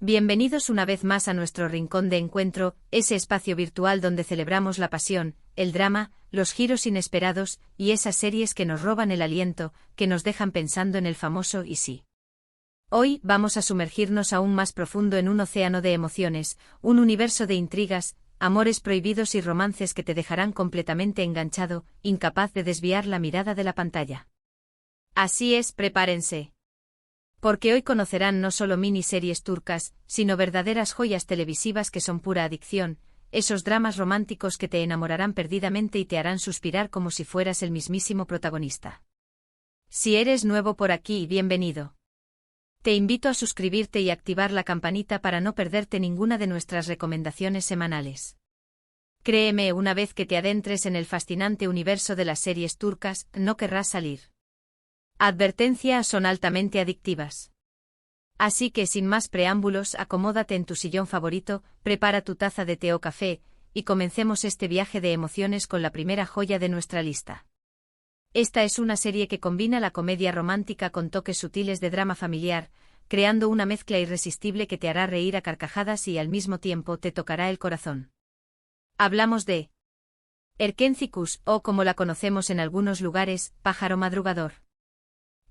Bienvenidos una vez más a nuestro rincón de encuentro, ese espacio virtual donde celebramos la pasión, el drama, los giros inesperados y esas series que nos roban el aliento, que nos dejan pensando en el famoso y sí. Hoy vamos a sumergirnos aún más profundo en un océano de emociones, un universo de intrigas, amores prohibidos y romances que te dejarán completamente enganchado, incapaz de desviar la mirada de la pantalla. Así es, prepárense. Porque hoy conocerán no solo miniseries turcas, sino verdaderas joyas televisivas que son pura adicción, esos dramas románticos que te enamorarán perdidamente y te harán suspirar como si fueras el mismísimo protagonista. Si eres nuevo por aquí, bienvenido. Te invito a suscribirte y activar la campanita para no perderte ninguna de nuestras recomendaciones semanales. Créeme, una vez que te adentres en el fascinante universo de las series turcas, no querrás salir. Advertencia: son altamente adictivas. Así que sin más preámbulos, acomódate en tu sillón favorito, prepara tu taza de té o café, y comencemos este viaje de emociones con la primera joya de nuestra lista. Esta es una serie que combina la comedia romántica con toques sutiles de drama familiar, creando una mezcla irresistible que te hará reír a carcajadas y al mismo tiempo te tocará el corazón. Hablamos de Erkenci-Kuş, o como la conocemos en algunos lugares, Pájaro Madrugador.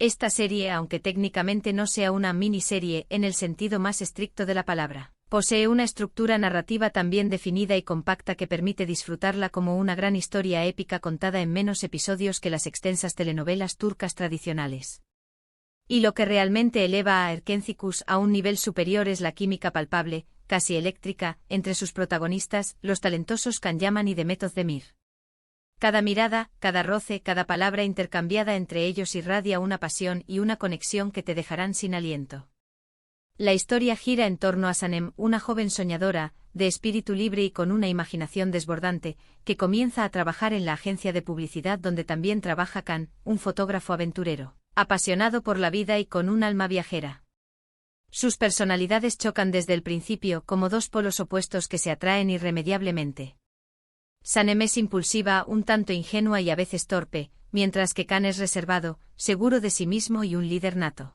Esta serie, aunque técnicamente no sea una miniserie en el sentido más estricto de la palabra, posee una estructura narrativa tan bien definida y compacta que permite disfrutarla como una gran historia épica contada en menos episodios que las extensas telenovelas turcas tradicionales. Y lo que realmente eleva a Erkenci-Kuş a un nivel superior es la química palpable, casi eléctrica, entre sus protagonistas, los talentosos Can Yaman y Demet Özdemir. Cada mirada, cada roce, cada palabra intercambiada entre ellos irradia una pasión y una conexión que te dejarán sin aliento. La historia gira en torno a Sanem, una joven soñadora, de espíritu libre y con una imaginación desbordante, que comienza a trabajar en la agencia de publicidad donde también trabaja Can, un fotógrafo aventurero, apasionado por la vida y con un alma viajera. Sus personalidades chocan desde el principio como dos polos opuestos que se atraen irremediablemente. Sanem es impulsiva, un tanto ingenua y a veces torpe, mientras que Can es reservado, seguro de sí mismo y un líder nato.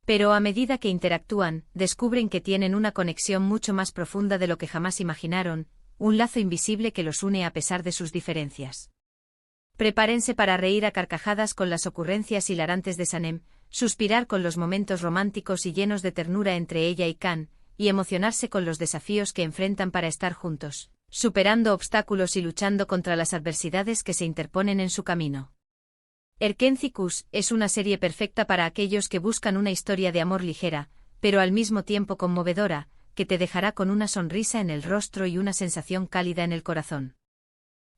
Pero a medida que interactúan, descubren que tienen una conexión mucho más profunda de lo que jamás imaginaron, un lazo invisible que los une a pesar de sus diferencias. Prepárense para reír a carcajadas con las ocurrencias hilarantes de Sanem, suspirar con los momentos románticos y llenos de ternura entre ella y Can, y emocionarse con los desafíos que enfrentan para estar juntos, superando obstáculos y luchando contra las adversidades que se interponen en su camino. Erkenci-Kuş es una serie perfecta para aquellos que buscan una historia de amor ligera, pero al mismo tiempo conmovedora, que te dejará con una sonrisa en el rostro y una sensación cálida en el corazón.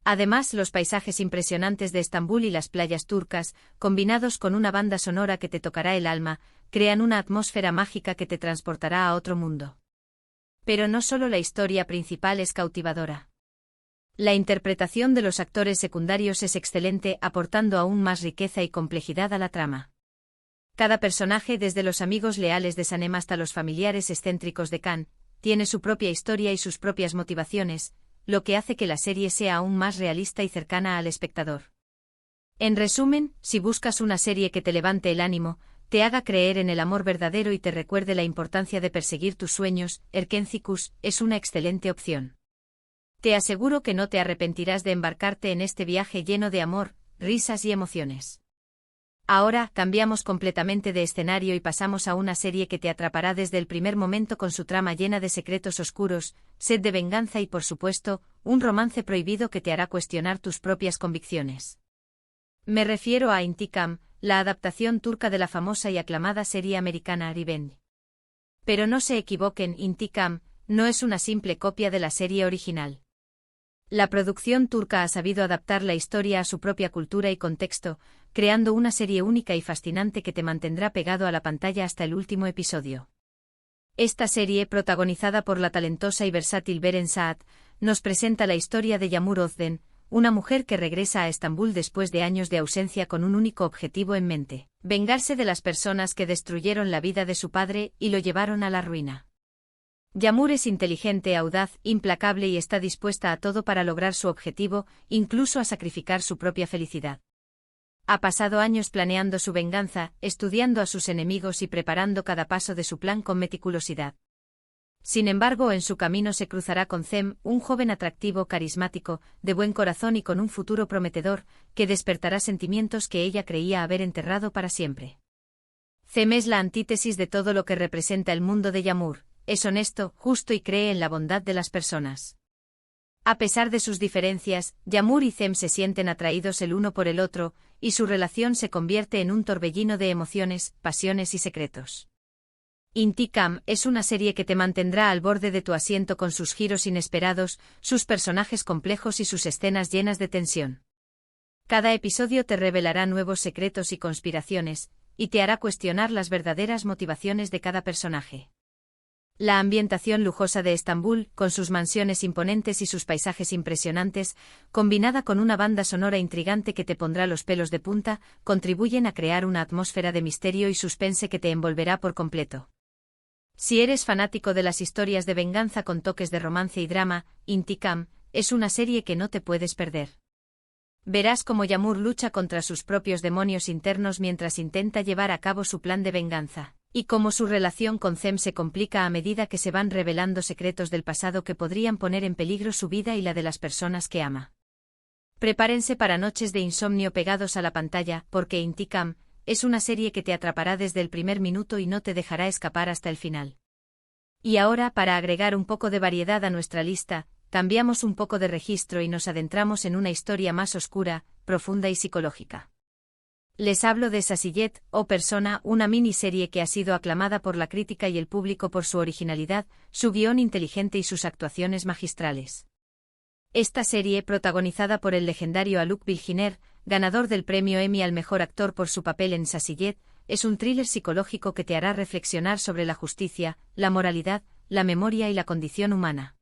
Además, los paisajes impresionantes de Estambul y las playas turcas, combinados con una banda sonora que te tocará el alma, crean una atmósfera mágica que te transportará a otro mundo. Pero no solo la historia principal es cautivadora. La interpretación de los actores secundarios es excelente, aportando aún más riqueza y complejidad a la trama. Cada personaje, desde los amigos leales de Sanem hasta los familiares excéntricos de Can, tiene su propia historia y sus propias motivaciones, lo que hace que la serie sea aún más realista y cercana al espectador. En resumen, si buscas una serie que te levante el ánimo, te haga creer en el amor verdadero y te recuerde la importancia de perseguir tus sueños, Erkenci-Kuş es una excelente opción. Te aseguro que no te arrepentirás de embarcarte en este viaje lleno de amor, risas y emociones. Ahora, cambiamos completamente de escenario y pasamos a una serie que te atrapará desde el primer momento con su trama llena de secretos oscuros, sed de venganza y por supuesto, un romance prohibido que te hará cuestionar tus propias convicciones. Me refiero a Intikam, la adaptación turca de la famosa y aclamada serie americana Revenge. Pero no se equivoquen, Intikam no es una simple copia de la serie original. La producción turca ha sabido adaptar la historia a su propia cultura y contexto, creando una serie única y fascinante que te mantendrá pegado a la pantalla hasta el último episodio. Esta serie, protagonizada por la talentosa y versátil Beren Saat, nos presenta la historia de Yağmur Özden, una mujer que regresa a Estambul después de años de ausencia con un único objetivo en mente: vengarse de las personas que destruyeron la vida de su padre y lo llevaron a la ruina. Yağmur es inteligente, audaz, implacable y está dispuesta a todo para lograr su objetivo, incluso a sacrificar su propia felicidad. Ha pasado años planeando su venganza, estudiando a sus enemigos y preparando cada paso de su plan con meticulosidad. Sin embargo, en su camino se cruzará con Zem, un joven atractivo, carismático, de buen corazón y con un futuro prometedor, que despertará sentimientos que ella creía haber enterrado para siempre. Zem es la antítesis de todo lo que representa el mundo de Yamur, es honesto, justo y cree en la bondad de las personas. A pesar de sus diferencias, Yamur y Zem se sienten atraídos el uno por el otro, y su relación se convierte en un torbellino de emociones, pasiones y secretos. Intikam es una serie que te mantendrá al borde de tu asiento con sus giros inesperados, sus personajes complejos y sus escenas llenas de tensión. Cada episodio te revelará nuevos secretos y conspiraciones, y te hará cuestionar las verdaderas motivaciones de cada personaje. La ambientación lujosa de Estambul, con sus mansiones imponentes y sus paisajes impresionantes, combinada con una banda sonora intrigante que te pondrá los pelos de punta, contribuyen a crear una atmósfera de misterio y suspense que te envolverá por completo. Si eres fanático de las historias de venganza con toques de romance y drama, Intikam es una serie que no te puedes perder. Verás cómo Yamur lucha contra sus propios demonios internos mientras intenta llevar a cabo su plan de venganza, y cómo su relación con Zem se complica a medida que se van revelando secretos del pasado que podrían poner en peligro su vida y la de las personas que ama. Prepárense para noches de insomnio pegados a la pantalla, porque Intikam es una serie que te atrapará desde el primer minuto y no te dejará escapar hasta el final. Y ahora, para agregar un poco de variedad a nuestra lista, cambiamos un poco de registro y nos adentramos en una historia más oscura, profunda y psicológica. Les hablo de Sasiyet, o Persona, una miniserie que ha sido aclamada por la crítica y el público por su originalidad, su guión inteligente y sus actuaciones magistrales. Esta serie, protagonizada por el legendario Alok Bilginer, ganador del premio Emmy al mejor actor por su papel en Sasiyet, es un thriller psicológico que te hará reflexionar sobre la justicia, la moralidad, la memoria y la condición humana.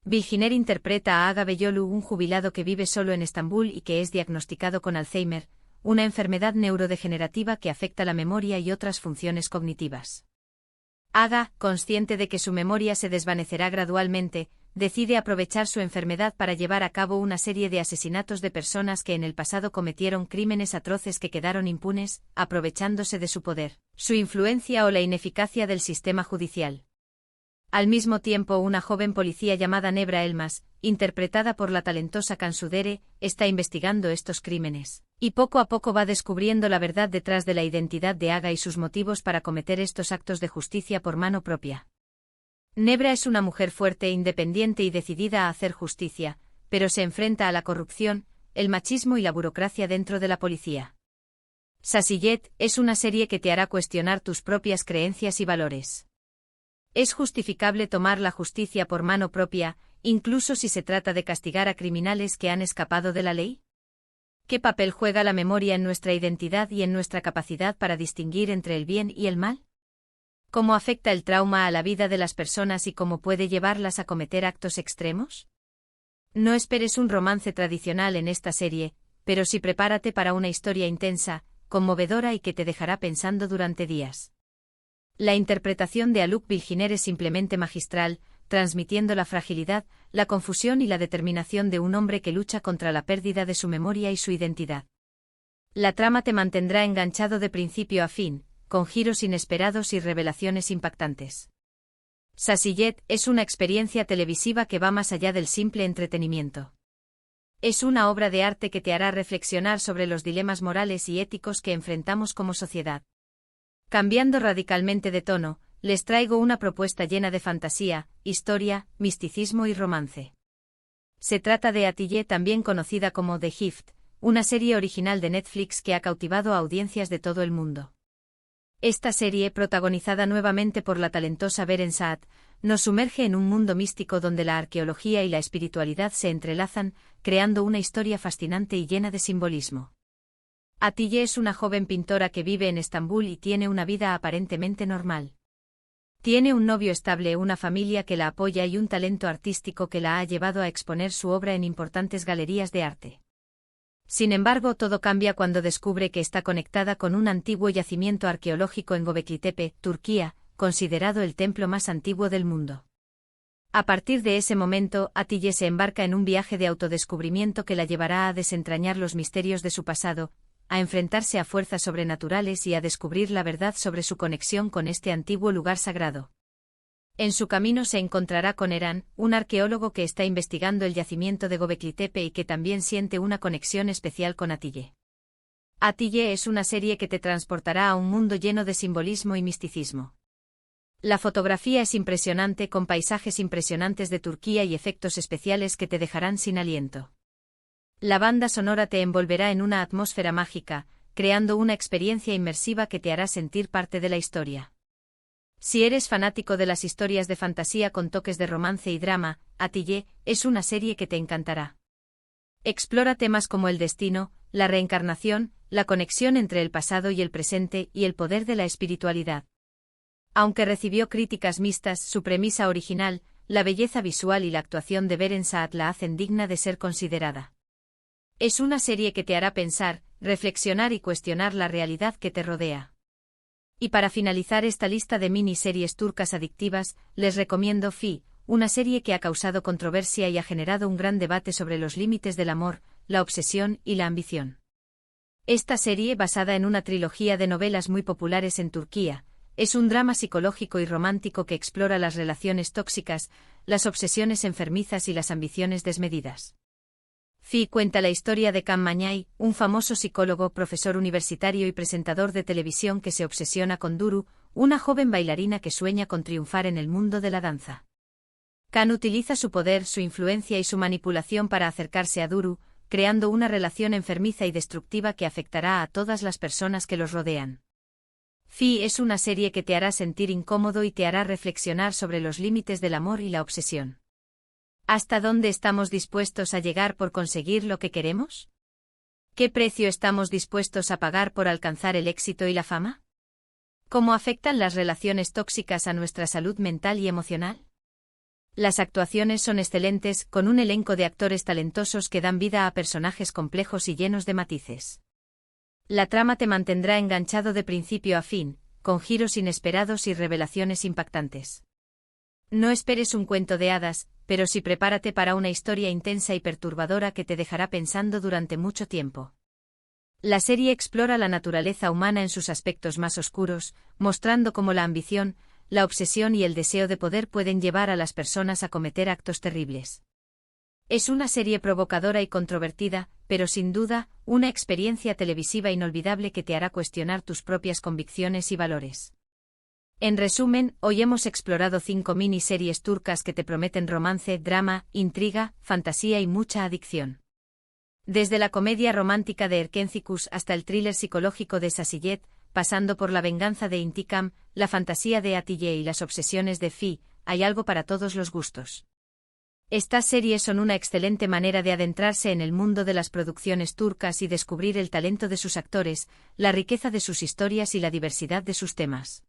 Bilginer interpreta a Aga Beyolu, un jubilado que vive solo en Estambul y que es diagnosticado con Alzheimer, una enfermedad neurodegenerativa que afecta la memoria y otras funciones cognitivas. Aga, consciente de que su memoria se desvanecerá gradualmente, decide aprovechar su enfermedad para llevar a cabo una serie de asesinatos de personas que en el pasado cometieron crímenes atroces que quedaron impunes, aprovechándose de su poder, su influencia o la ineficacia del sistema judicial. Al mismo tiempo, una joven policía llamada Nebra Elmas, interpretada por la talentosa Kansudere, está investigando estos crímenes, y poco a poco va descubriendo la verdad detrás de la identidad de Aga y sus motivos para cometer estos actos de justicia por mano propia. Nebra es una mujer fuerte, independiente y decidida a hacer justicia, pero se enfrenta a la corrupción, el machismo y la burocracia dentro de la policía. Sasiyet es una serie que te hará cuestionar tus propias creencias y valores. ¿Es justificable tomar la justicia por mano propia, incluso si se trata de castigar a criminales que han escapado de la ley? ¿Qué papel juega la memoria en nuestra identidad y en nuestra capacidad para distinguir entre el bien y el mal? ¿Cómo afecta el trauma a la vida de las personas y cómo puede llevarlas a cometer actos extremos? No esperes un romance tradicional en esta serie, pero sí prepárate para una historia intensa, conmovedora y que te dejará pensando durante días. La interpretación de Alok Bilginer es simplemente magistral, transmitiendo la fragilidad, la confusión y la determinación de un hombre que lucha contra la pérdida de su memoria y su identidad. La trama te mantendrá enganchado de principio a fin, con giros inesperados y revelaciones impactantes. Sasiyet es una experiencia televisiva que va más allá del simple entretenimiento. Es una obra de arte que te hará reflexionar sobre los dilemas morales y éticos que enfrentamos como sociedad. Cambiando radicalmente de tono, les traigo una propuesta llena de fantasía, historia, misticismo y romance. Se trata de Atiyeh, también conocida como The Gift, una serie original de Netflix que ha cautivado a audiencias de todo el mundo. Esta serie, protagonizada nuevamente por la talentosa Beren Saat, nos sumerge en un mundo místico donde la arqueología y la espiritualidad se entrelazan, creando una historia fascinante y llena de simbolismo. Atiyeh es una joven pintora que vive en Estambul y tiene una vida aparentemente normal. Tiene un novio estable, una familia que la apoya y un talento artístico que la ha llevado a exponer su obra en importantes galerías de arte. Sin embargo, todo cambia cuando descubre que está conectada con un antiguo yacimiento arqueológico en Göbekli Tepe, Turquía, considerado el templo más antiguo del mundo. A partir de ese momento, Atiyeh se embarca en un viaje de autodescubrimiento que la llevará a desentrañar los misterios de su pasado, a enfrentarse a fuerzas sobrenaturales y a descubrir la verdad sobre su conexión con este antiguo lugar sagrado. En su camino se encontrará con Eren, un arqueólogo que está investigando el yacimiento de Göbekli Tepe y que también siente una conexión especial con Atille. Atille es una serie que te transportará a un mundo lleno de simbolismo y misticismo. La fotografía es impresionante, con paisajes impresionantes de Turquía y efectos especiales que te dejarán sin aliento. La banda sonora te envolverá en una atmósfera mágica, creando una experiencia inmersiva que te hará sentir parte de la historia. Si eres fanático de las historias de fantasía con toques de romance y drama, Atille es una serie que te encantará. Explora temas como el destino, la reencarnación, la conexión entre el pasado y el presente y el poder de la espiritualidad. Aunque recibió críticas mixtas, su premisa original, la belleza visual y la actuación de Beren Saat la hacen digna de ser considerada. Es una serie que te hará pensar, reflexionar y cuestionar la realidad que te rodea. Y para finalizar esta lista de miniseries turcas adictivas, les recomiendo Fi, una serie que ha causado controversia y ha generado un gran debate sobre los límites del amor, la obsesión y la ambición. Esta serie, basada en una trilogía de novelas muy populares en Turquía, es un drama psicológico y romántico que explora las relaciones tóxicas, las obsesiones enfermizas y las ambiciones desmedidas. Fi cuenta la historia de Can Mañay, un famoso psicólogo, profesor universitario y presentador de televisión que se obsesiona con Duru, una joven bailarina que sueña con triunfar en el mundo de la danza. Can utiliza su poder, su influencia y su manipulación para acercarse a Duru, creando una relación enfermiza y destructiva que afectará a todas las personas que los rodean. Fi es una serie que te hará sentir incómodo y te hará reflexionar sobre los límites del amor y la obsesión. ¿Hasta dónde estamos dispuestos a llegar por conseguir lo que queremos? ¿Qué precio estamos dispuestos a pagar por alcanzar el éxito y la fama? ¿Cómo afectan las relaciones tóxicas a nuestra salud mental y emocional? Las actuaciones son excelentes, con un elenco de actores talentosos que dan vida a personajes complejos y llenos de matices. La trama te mantendrá enganchado de principio a fin, con giros inesperados y revelaciones impactantes. No esperes un cuento de hadas, pero sí prepárate para una historia intensa y perturbadora que te dejará pensando durante mucho tiempo. La serie explora la naturaleza humana en sus aspectos más oscuros, mostrando cómo la ambición, la obsesión y el deseo de poder pueden llevar a las personas a cometer actos terribles. Es una serie provocadora y controvertida, pero sin duda, una experiencia televisiva inolvidable que te hará cuestionar tus propias convicciones y valores. En resumen, hoy hemos explorado 5 miniseries turcas que te prometen romance, drama, intriga, fantasía y mucha adicción. Desde la comedia romántica de Erkencikus hasta el thriller psicológico de Sasiyet, pasando por la venganza de Intikam, la fantasía de Atille y las obsesiones de Fi, hay algo para todos los gustos. Estas series son una excelente manera de adentrarse en el mundo de las producciones turcas y descubrir el talento de sus actores, la riqueza de sus historias y la diversidad de sus temas.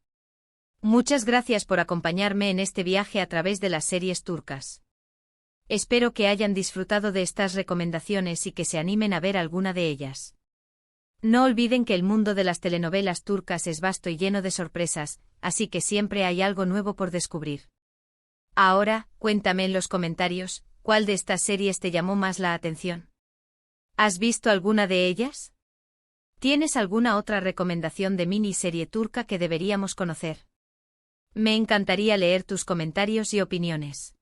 Muchas gracias por acompañarme en este viaje a través de las series turcas. Espero que hayan disfrutado de estas recomendaciones y que se animen a ver alguna de ellas. No olviden que el mundo de las telenovelas turcas es vasto y lleno de sorpresas, así que siempre hay algo nuevo por descubrir. Ahora, cuéntame en los comentarios, ¿cuál de estas series te llamó más la atención? ¿Has visto alguna de ellas? ¿Tienes alguna otra recomendación de miniserie turca que deberíamos conocer? Me encantaría leer tus comentarios y opiniones.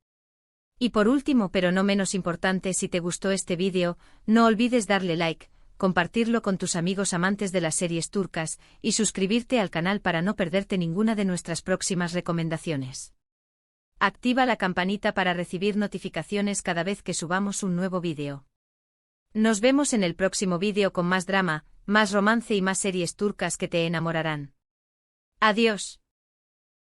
Y por último, pero no menos importante, si te gustó este vídeo, no olvides darle like, compartirlo con tus amigos amantes de las series turcas, y suscribirte al canal para no perderte ninguna de nuestras próximas recomendaciones. Activa la campanita para recibir notificaciones cada vez que subamos un nuevo vídeo. Nos vemos en el próximo vídeo con más drama, más romance y más series turcas que te enamorarán. Adiós.